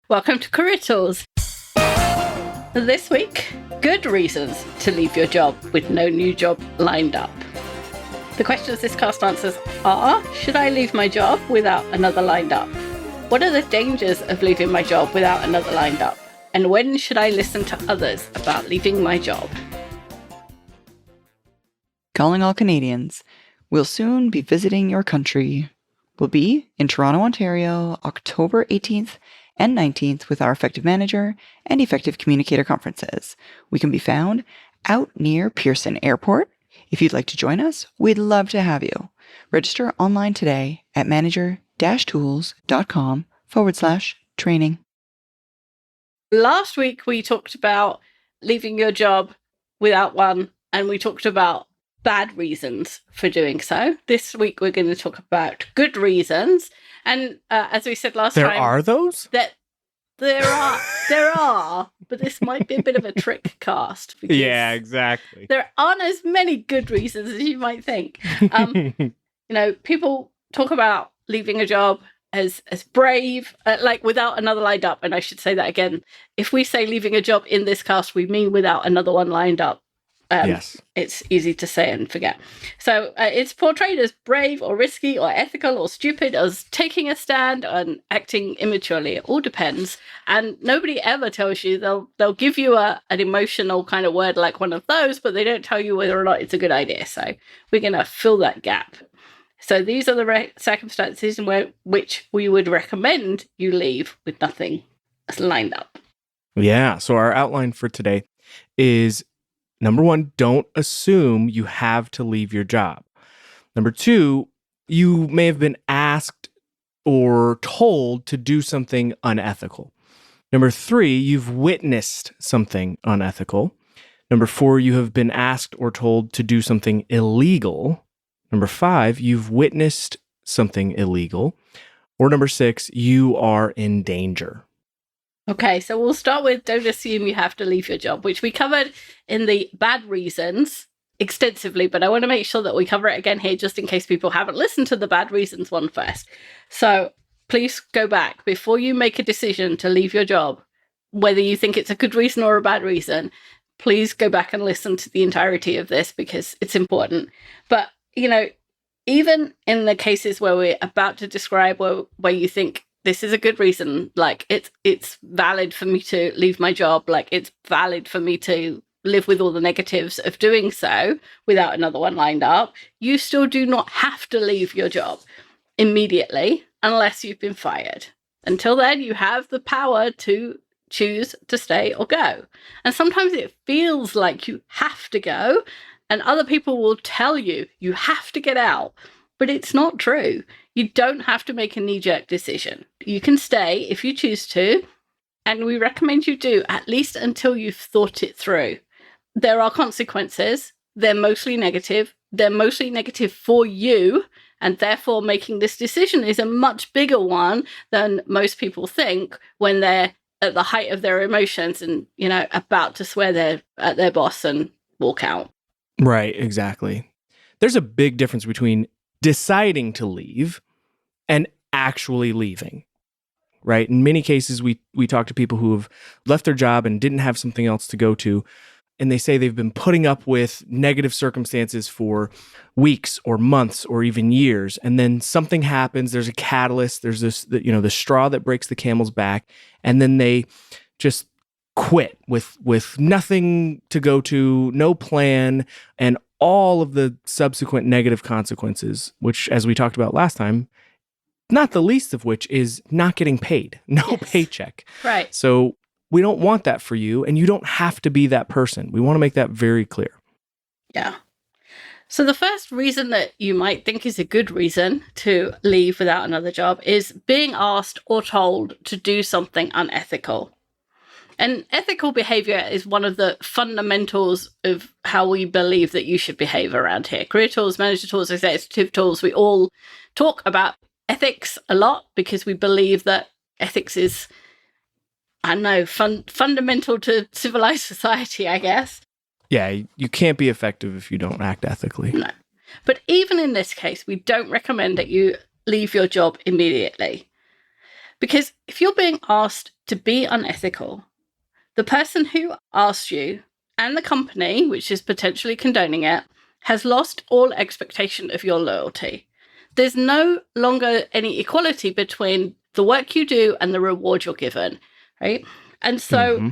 Welcome to Career Tools. This week, good reasons to leave your job with no new job lined up. The questions this cast answers are, should I leave my job without another lined up? What are the dangers of leaving my job without another lined up? And when should I listen to others about leaving my job? Calling all Canadians. We'll soon be visiting your country. We'll be in Toronto, Ontario, October 18th and 19th with our Effective Manager and Effective Communicator conferences. We can be found out near Pearson Airport. If you'd like to join us, we'd love to have you. Register online today at manager-tools.com/training. Last week, we talked about leaving your job without one, and we talked about bad reasons for doing so. This week, we're going to talk about good reasons. And as we said last time... There are those? There are, but this might be a bit of a trick cast. Yeah, exactly. There aren't as many good reasons as you might think. People talk about leaving a job as brave, like without another lined up. And I should say that again. If we say leaving a job in this cast, we mean without another one lined up. Yes. It's easy to say and forget. So it's portrayed as brave or risky or ethical or stupid, as taking a stand and acting immaturely. It all depends. And nobody ever tells you. They'll give you an emotional kind of word like one of those, but they don't tell you whether or not it's a good idea. So we're going to fill that gap. So these are the circumstances in which we would recommend you leave with nothing lined up. Yeah. So our outline for today is, number one, don't assume you have to leave your job. Number two, you may have been asked or told to do something unethical. Number three, you've witnessed something unethical. Number four, you have been asked or told to do something illegal. Number five, you've witnessed something illegal. Or number six, you are in danger. Okay, so we'll start with don't assume you have to leave your job, which we covered in the bad reasons extensively, but I want to make sure that we cover it again here just in case people haven't listened to the bad reasons one first. So please go back before you make a decision to leave your job, whether you think it's a good reason or a bad reason. Please go back and listen to the entirety of this because it's important. But, even in the cases where we're about to describe where you think, this is a good reason, like it's valid for me to leave my job, like it's valid for me to live with all the negatives of doing so without another one lined up, you still do not have to leave your job immediately unless you've been fired. Until then, you have the power to choose to stay or go. And sometimes it feels like you have to go, and other people will tell you you have to get out, but it's not true. You don't have to make a knee-jerk decision. You can stay if you choose to, and we recommend you do, at least until you've thought it through. There are consequences. They're mostly negative. They're mostly negative for you, and therefore making this decision is a much bigger one than most people think when they're at the height of their emotions and, about to swear at their boss and walk out. Right, exactly. There's a big difference between deciding to leave and actually leaving, right? In many cases, we talk to people who have left their job and didn't have something else to go to, and they say they've been putting up with negative circumstances for weeks or months or even years, and then something happens, there's a catalyst, there's this, the straw that breaks the camel's back, and then they just quit with nothing to go to, no plan, and all of the subsequent negative consequences, which, as we talked about last time, not the least of which is not getting paid, no paycheck. Right. So we don't want that for you, and you don't have to be that person. We want to make that very clear. Yeah. So the first reason that you might think is a good reason to leave without another job is being asked or told to do something unethical. And ethical behavior is one of the fundamentals of how we believe that you should behave around here. Career Tools, Manager Tools, Executive Tools, we all talk about ethics a lot because we believe that ethics is, fundamental to civilized society, I guess. Yeah, you can't be effective if you don't act ethically. No. But even in this case, we don't recommend that you leave your job immediately. Because if you're being asked to be unethical, the person who asked you and the company, which is potentially condoning it, has lost all expectation of your loyalty. There's no longer any equality between the work you do and the reward you're given, right? And so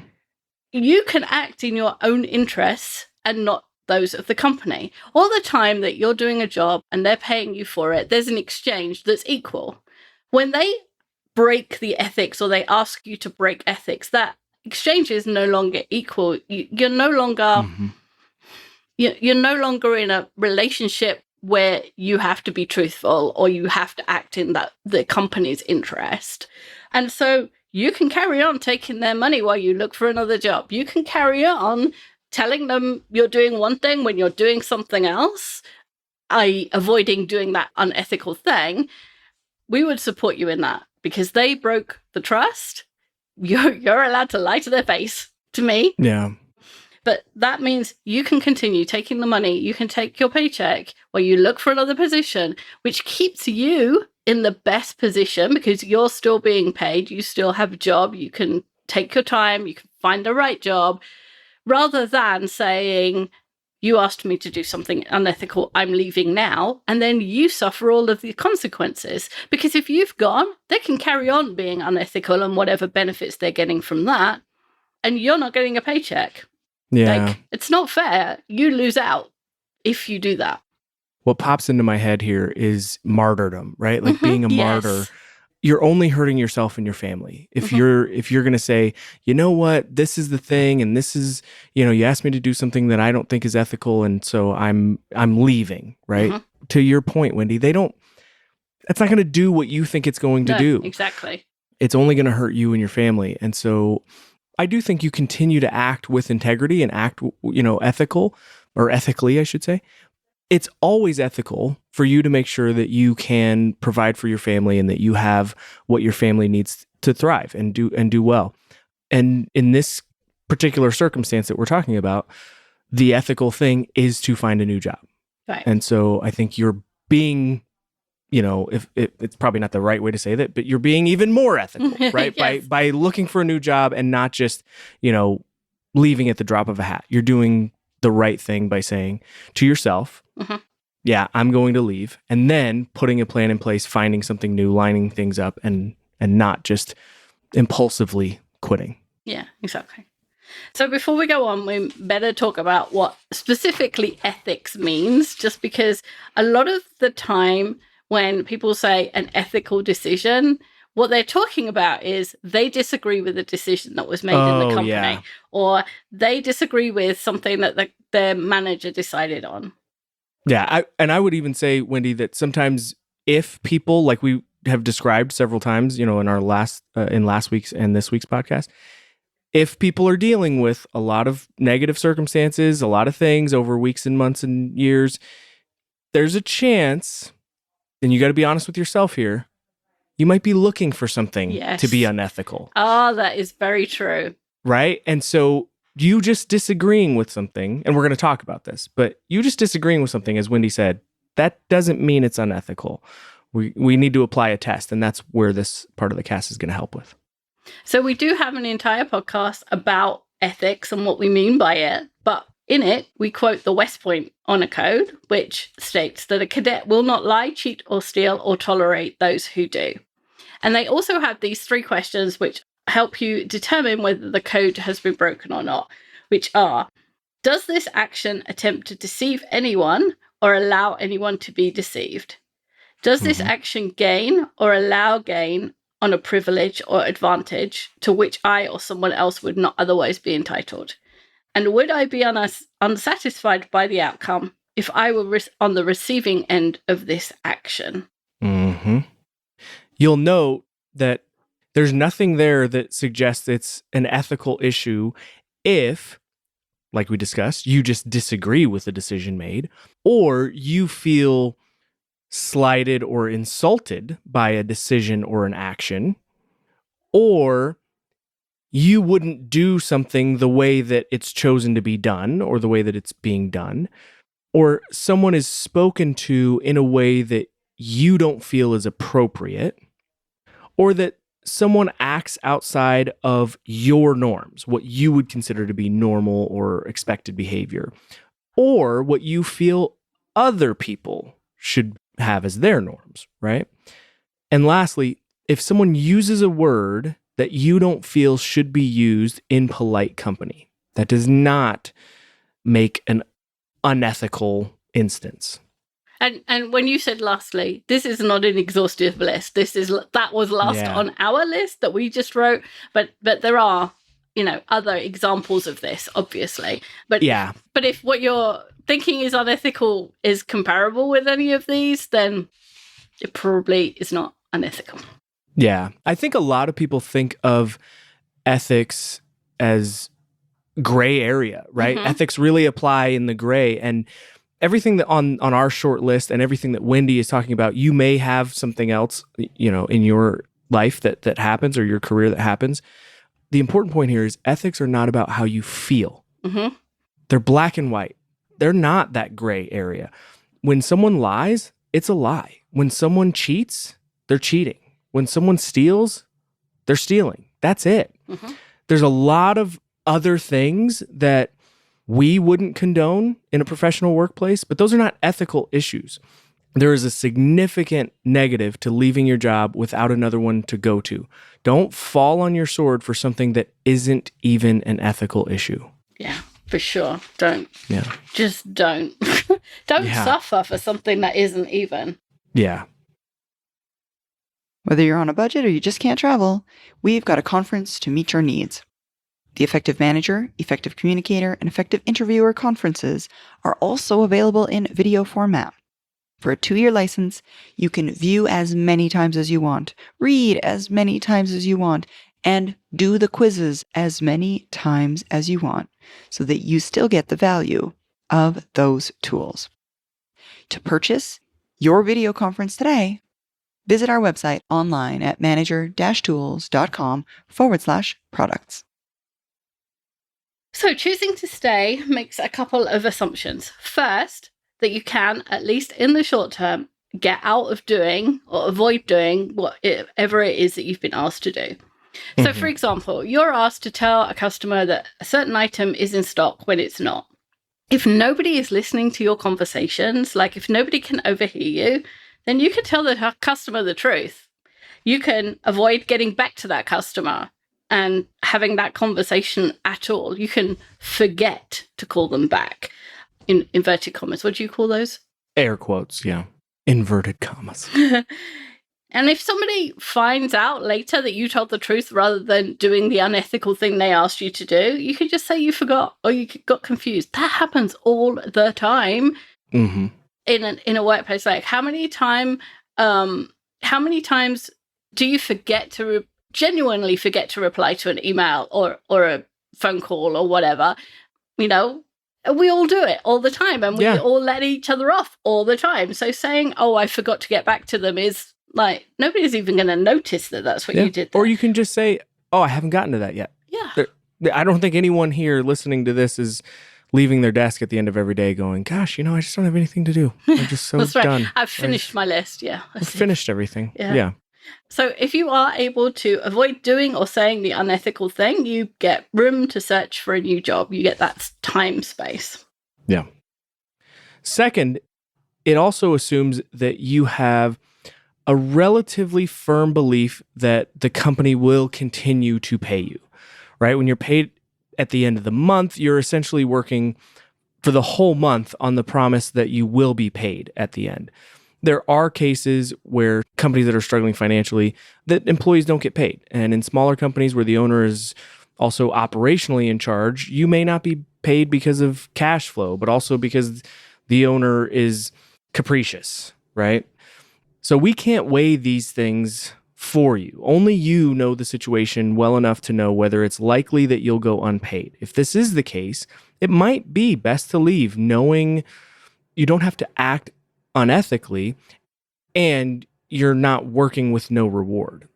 you can act in your own interests and not those of the company. All the time that you're doing a job and they're paying you for it, there's an exchange that's equal. When they break the ethics or they ask you to break ethics, that exchange is no longer equal. You're no longer you're no longer in a relationship where you have to be truthful or you have to act in the company's interest. And so you can carry on taking their money while you look for another job. You can carry on telling them you're doing one thing when you're doing something else, i.e. avoiding doing that unethical thing. We would support you in that because they broke the trust. You're allowed to lie to their face, to me. Yeah. But that means you can continue taking the money. You can take your paycheck while you look for another position, which keeps you in the best position because you're still being paid. You still have a job. You can take your time. You can find the right job rather than saying, you asked me to do something unethical, I'm leaving now, and then you suffer all of the consequences. Because if you've gone, they can carry on being unethical and whatever benefits they're getting from that, and you're not getting a paycheck. Yeah. Like, it's not fair. You lose out if you do that. What pops into my head here is martyrdom, right? Like being a martyr. You're only hurting yourself and your family. If you're going to say, you know what, this is the thing, and this is, you asked me to do something that I don't think is ethical, and so I'm leaving, right? To your point, Wendy, that's not going to do what you think it's going to do. Exactly. It's only going to hurt you and your family. And so I do think you continue to act with integrity and act, ethical, or ethically, I should say. It's always ethical for you to make sure that you can provide for your family and that you have what your family needs to thrive and do well. And in this particular circumstance that we're talking about, the ethical thing is to find a new job. Right. And so I think you're being, if it's probably not the right way to say that, but you're being even more ethical, right? Yes. By looking for a new job and not just, leaving at the drop of a hat. You're doing the right thing by saying to yourself, yeah, I'm going to leave, and then putting a plan in place, finding something new, lining things up, and not just impulsively quitting. Yeah, exactly. So before we go on, we better talk about what specifically ethics means, just because a lot of the time when people say an ethical decision, what they're talking about is they disagree with the decision that was made in the company, or they disagree with something that their manager decided on. Yeah, I would even say, Wendy, that sometimes if people, like we have described several times, in our last week's and this week's podcast, if people are dealing with a lot of negative circumstances, a lot of things over weeks and months and years, there's a chance, and you got to be honest with yourself here, you might be looking for something to be unethical. Oh, that is very true. Right? And so you just disagreeing with something, and we're going to talk about this, but you just disagreeing with something, as Wendy said, that doesn't mean it's unethical. We need to apply a test, and that's where this part of the cast is going to help with. So we do have an entire podcast about ethics and what we mean by it, but in it, we quote the West Point Honor Code, which states that a cadet will not lie, cheat, or steal, or tolerate those who do. And they also have these 3 questions which help you determine whether the code has been broken or not, which are, does this action attempt to deceive anyone or allow anyone to be deceived? Does this action gain or allow gain on a privilege or advantage to which I or someone else would not otherwise be entitled? And would I be unsatisfied by the outcome if I were on the receiving end of this action? You'll note that there's nothing there that suggests it's an ethical issue if, like we discussed, you just disagree with the decision made, or you feel slighted or insulted by a decision or an action, or you wouldn't do something the way that it's chosen to be done or the way that it's being done, or someone is spoken to in a way that you don't feel is appropriate, or that someone acts outside of your norms, what you would consider to be normal or expected behavior, or what you feel other people should have as their norms, right? And lastly, if someone uses a word that you don't feel should be used in polite company, that does not make an unethical instance. And when you said lastly, this is not an exhaustive list. That was last on our list that we just wrote, but there are, other examples of this, obviously. But if what you're thinking is unethical is comparable with any of these, then it probably is not unethical. Yeah. I think a lot of people think of ethics as gray area, right? Mm-hmm. Ethics really apply in the gray, and everything that on our short list and everything that Wendy is talking about, you may have something else, in your life that happens or your career that happens. The important point here is ethics are not about how you feel. Mm-hmm. They're black and white. They're not that gray area. When someone lies, it's a lie. When someone cheats, they're cheating. When someone steals, they're stealing. That's it. Mm-hmm. There's a lot of other things that we wouldn't condone in a professional workplace, but those are not ethical issues. There is a significant negative to leaving your job without another one to go to. Don't fall on your sword for something that isn't even an ethical issue. Yeah, for sure. Don't. Yeah. Just don't. Don't suffer for something that isn't even. Yeah. Whether you're on a budget or you just can't travel, we've got a conference to meet your needs. The Effective Manager, Effective Communicator, and Effective Interviewer conferences are also available in video format. For a 2-year license, you can view as many times as you want, read as many times as you want, and do the quizzes as many times as you want, so that you still get the value of those tools. To purchase your video conference today, visit our website online at manager-tools.com/products. So choosing to stay makes a couple of assumptions. First, that you can, at least in the short term, get out of doing or avoid doing whatever it is that you've been asked to do. So, for example, you're asked to tell a customer that a certain item is in stock when it's not. If nobody is listening to your conversations, like if nobody can overhear you, then you can tell the customer the truth. You can avoid getting back to that customer and having that conversation at all. You can forget to call them back. In inverted commas. What do you call those? Air quotes, yeah. Inverted commas. And if somebody finds out later that you told the truth rather than doing the unethical thing they asked you to do, you could just say you forgot or you got confused. That happens all the time in a workplace. Like how many times do you forget to genuinely forget to reply to an email or a phone call or whatever? We all do it all the time, and we all let each other off all the time. So saying, "Oh, I forgot to get back to them," is like nobody's even going to notice that that's what you did there. Or you can just say, "Oh, I haven't gotten to that yet." Yeah. I don't think anyone here listening to this is leaving their desk at the end of every day going, "Gosh, I just don't have anything to do. I'm just so that's right. done. I've finished my list." Yeah, I've finished everything. Yeah. So if you are able to avoid doing or saying the unethical thing, you get room to search for a new job. You get that time space. Yeah. Second, it also assumes that you have a relatively firm belief that the company will continue to pay you, right? When you're paid at the end of the month, you're essentially working for the whole month on the promise that you will be paid at the end. There are cases where companies that are struggling financially, that employees don't get paid. And in smaller companies where the owner is also operationally in charge, you may not be paid because of cash flow, but also because the owner is capricious, right? So we can't weigh these things for you. Only you know the situation well enough to know whether it's likely that you'll go unpaid. If this is the case, it might be best to leave knowing you don't have to act unethically, and you're not working with no reward.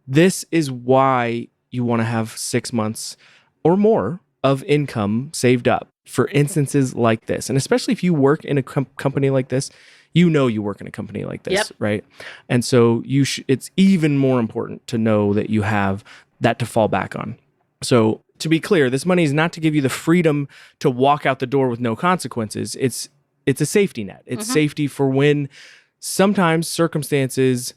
This is why you want to have 6 months or more of income saved up for instances like this. And especially if you work in a company like this, you know you work in a company like this, Yep. right? And so it's even more important to know that you have that to fall back on. So to be clear, this money is not to give you the freedom to walk out the door with no consequences. It's a safety net. It's safety for when sometimes circumstances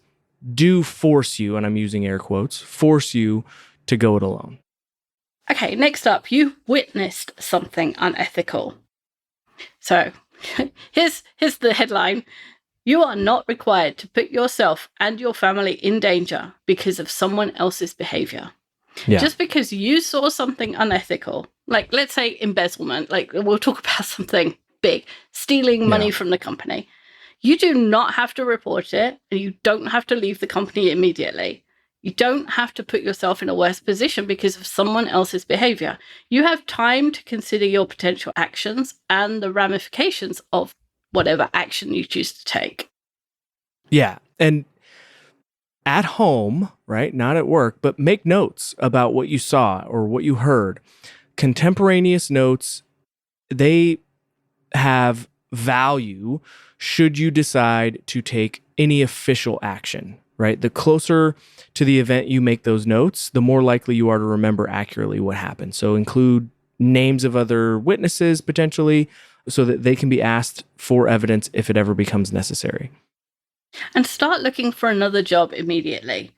do force you, and I'm using air quotes, force you to go it alone. Okay, next up, you witnessed something unethical. So here's the headline. You are not required to put yourself and your family in danger because of someone else's behavior. Yeah. Just because you saw something unethical, like let's say embezzlement, like we'll talk about something big, stealing money from the company. You do not have to report it, and you don't have to leave the company immediately. You don't have to put yourself in a worse position because of someone else's behavior. You have time to consider your potential actions and the ramifications of whatever action you choose to take. Yeah. And at home, right? Not at work, but make notes about what you saw or what you heard. Contemporaneous notes, they have value should you decide to take any official action, right? The closer to the event you make those notes, the more likely you are to remember accurately what happened. So include names of other witnesses potentially so that they can be asked for evidence if it ever becomes necessary. And start looking for another job immediately.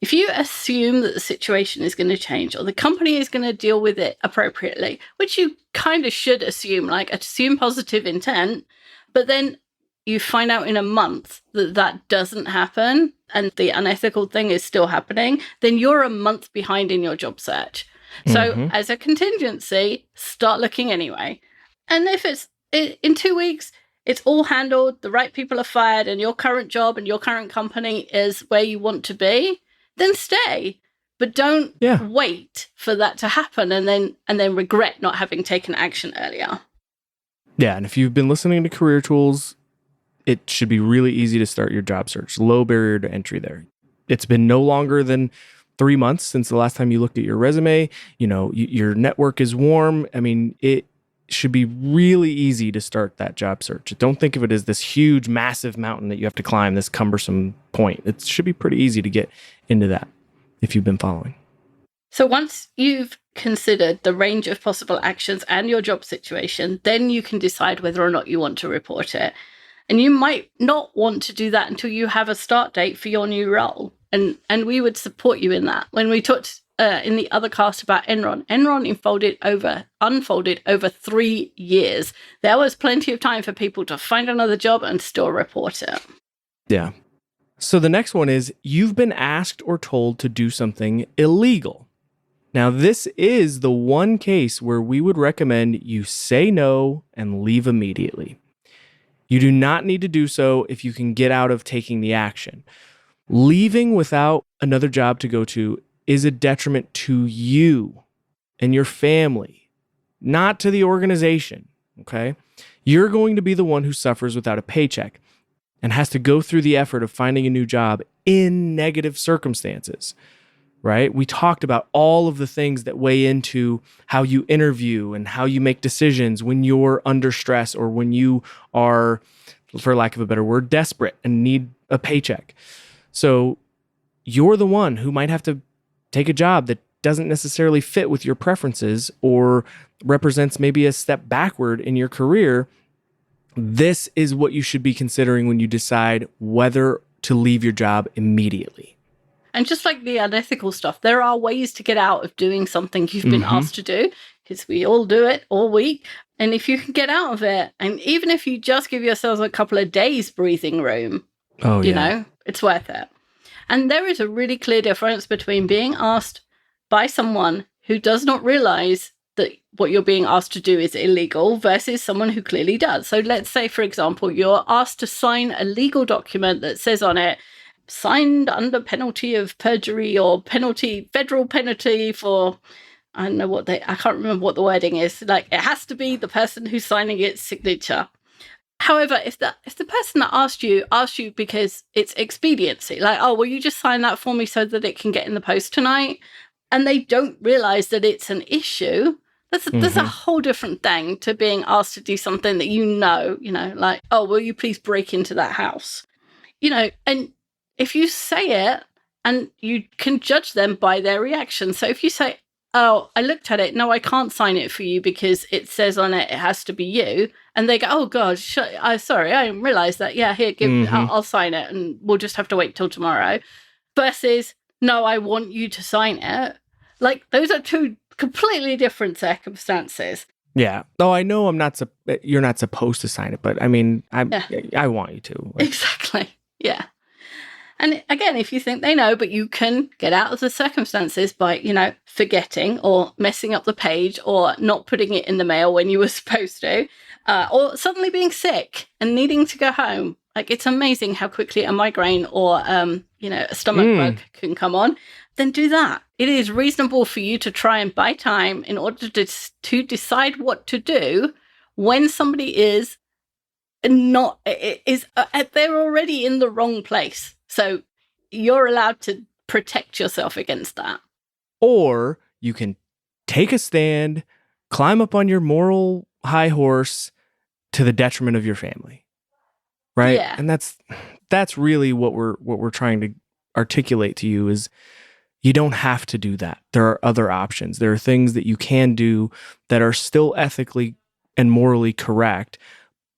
If you assume that the situation is going to change or the company is going to deal with it appropriately, which you kind of should assume, like assume positive intent, but then you find out in a month that that doesn't happen and the unethical thing is still happening, then you're a month behind in your job search. So as a contingency, start looking anyway. And if it's in 2 weeks, it's all handled, the right people are fired, and your current job and your current company is where you want to be, then stay. But don't wait for that to happen and then regret not having taken action earlier. Yeah, and if you've been listening to Career Tools, it should be really easy to start your job search. Low barrier to entry there. It's been no longer than 3 months since the last time you looked at your resume. You know, your network is warm. I mean, it should be really easy to start that job search. Don't think of it as this huge, massive mountain that you have to climb, this cumbersome point. It should be pretty easy to get into that if you've been following. So once you've considered the range of possible actions and your job situation, then you can decide whether or not you want to report it. And you might not want to do that until you have a start date for your new role. And we would support you in that. When we talked in the other cast about Enron unfolded over 3 years. There was plenty of time for people to find another job and still report it. Yeah. So the next one is you've been asked or told to do something illegal. Now, this is the one case where we would recommend you say no and leave immediately. You do not need to do so if you can get out of taking the action. Leaving without another job to go to is a detriment to you and your family, not to the organization, okay? You're going to be the one who suffers without a paycheck and has to go through the effort of finding a new job in negative circumstances, right? We talked about all of the things that weigh into how you interview and how you make decisions when you're under stress or when you are, for lack of a better word, desperate and need a paycheck. So you're the one who might have to take a job that doesn't necessarily fit with your preferences or represents maybe a step backward in your career. This is what you should be considering when you decide whether to leave your job immediately. And just like the unethical stuff, there are ways to get out of doing something you've been asked to do, because we all do it all week. And if you can get out of it, and even if you just give yourselves a couple of days breathing room, you know, it's worth it. And there is a really clear difference between being asked by someone who does not realize that what you're being asked to do is illegal versus someone who clearly does. So let's say, for example, you're asked to sign a legal document that says on it, signed under penalty of perjury or federal penalty for, I can't remember what the wording is. Like, it has to be the person who's signing its signature. However, if the person that asked you because it's expediency, like, oh, will you just sign that for me so that it can get in the post tonight? And they don't realize that it's an issue, There's a whole different thing to being asked to do something that like, oh, will you please break into that house? And if you say it, and you can judge them by their reaction. So if you say, oh, I looked at it, no, I can't sign it for you because it says on it has to be you. And they go, oh, God, sorry, I didn't realize that. Yeah, here, I'll sign it and we'll just have to wait till tomorrow. Versus, no, I want you to sign it. Like, those are two completely different circumstances. Yeah. Oh, I know you're not supposed to sign it, but I mean, I want you to. Exactly. Yeah. And again, if you think they know, but you can get out of the circumstances by, forgetting or messing up the page or not putting it in the mail when you were supposed to, or suddenly being sick and needing to go home. Like, it's amazing how quickly a migraine or, a stomach bug can come on. Then do that. It is reasonable for you to try and buy time in order to decide what to do when somebody they're already in the wrong place. So you're allowed to protect yourself against that. Or you can take a stand, climb up on your moral high horse to the detriment of your family. Right? Yeah. And that's really what we're trying to articulate to you is you don't have to do that. There are other options. There are things that you can do that are still ethically and morally correct,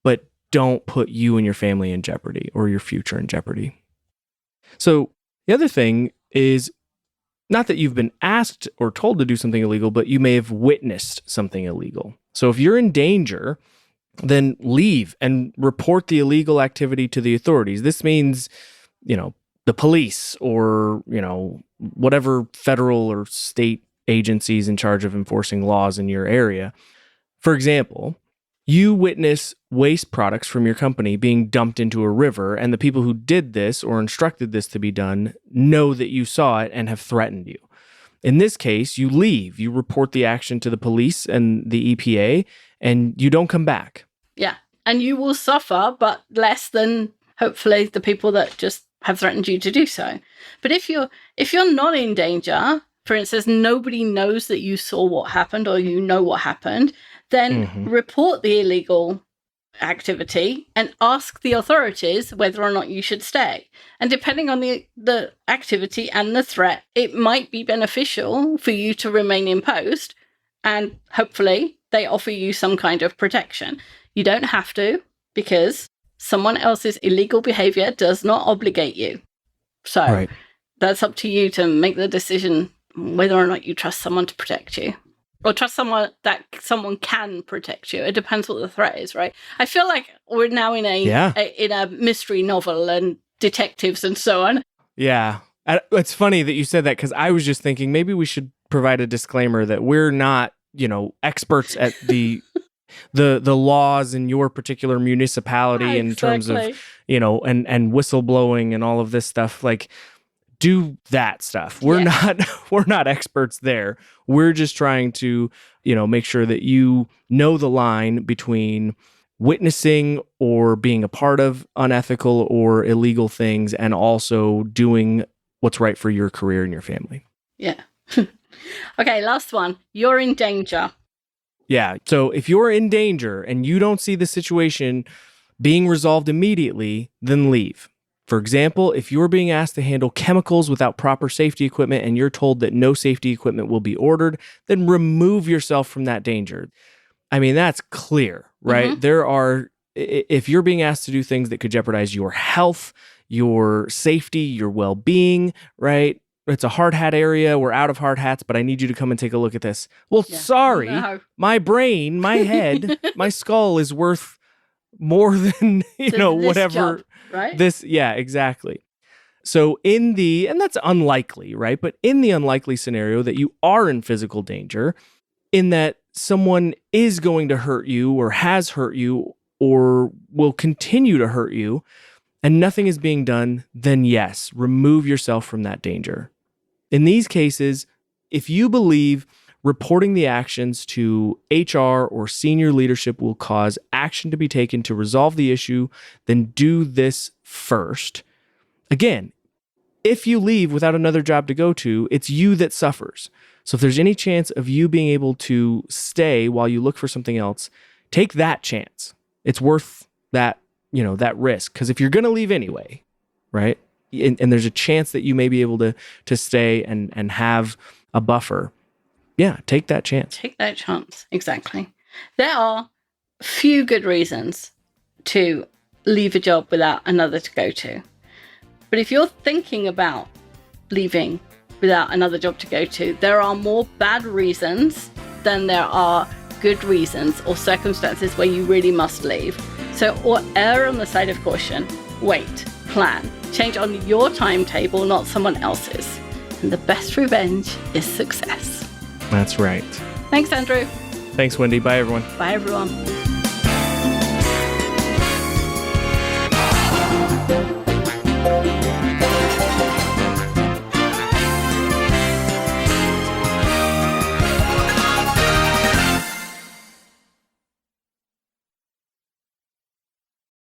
but don't put you and your family in jeopardy or your future in jeopardy. So the other thing is not that you've been asked or told to do something illegal, but you may have witnessed something illegal. So if you're in danger, then leave and report the illegal activity to the authorities. This means, the police or, whatever federal or state agencies in charge of enforcing laws in your area. For example, you witness waste products from your company being dumped into a river, and the people who did this or instructed this to be done know that you saw it and have threatened you. In this case, you leave, you report the action to the police and the EPA, and you don't come back. Yeah, and you will suffer, but less than hopefully the people that just have threatened you to do so. But if you're not in danger, for instance, nobody knows that you saw what happened or you know what happened, then report the illegal activity and ask the authorities whether or not you should stay. And depending on the activity and the threat, it might be beneficial for you to remain in post, and hopefully they offer you some kind of protection. You don't have to, because someone else's illegal behavior does not obligate you. So That's up to you to make the decision whether or not you trust someone to protect you. Or trust someone can protect you. It depends what the threat is, right? I feel like we're now in a mystery novel and detectives and so on. Yeah. It's funny that you said that, because I was just thinking maybe we should provide a disclaimer that we're not, experts at the laws in your particular municipality in terms of, and whistleblowing and all of this stuff. Like, do that stuff. We're not experts there. We're just trying to, make sure that you know the line between witnessing or being a part of unethical or illegal things and also doing what's right for your career and your family. Yeah. Okay, last one. You're in danger. Yeah. So if you're in danger and you don't see the situation being resolved immediately, then leave. For example, if you're being asked to handle chemicals without proper safety equipment and you're told that no safety equipment will be ordered, then remove yourself from that danger. I mean, that's clear, right? If you're being asked to do things that could jeopardize your health, your safety, your well-being, right? It's a hard hat area. We're out of hard hats, but I need you to come and take a look at this. Well, sorry, my brain, my head, my skull is worth more than, whatever. Job, right? Exactly. So and that's unlikely, right? But in the unlikely scenario that you are in physical danger, in that someone is going to hurt you or has hurt you or will continue to hurt you and nothing is being done, then yes, remove yourself from that danger. In these cases, if you believe reporting the actions to HR or senior leadership will cause action to be taken to resolve the issue, then do this first. Again, if you leave without another job to go to, it's you that suffers. So if there's any chance of you being able to stay while you look for something else, take that chance. It's worth that, that risk. Because if you're going to leave anyway, right? And there's a chance that you may be able to stay and have a buffer. Yeah, take that chance. Take that chance. Exactly. There are few good reasons to leave a job without another to go to. But if you're thinking about leaving without another job to go to, there are more bad reasons than there are good reasons or circumstances where you really must leave. So, or err on the side of caution. Wait, plan, change on your timetable, not someone else's. And the best revenge is success. That's right. Thanks, Andrew. Thanks, Wendy. Bye, everyone. Bye, everyone.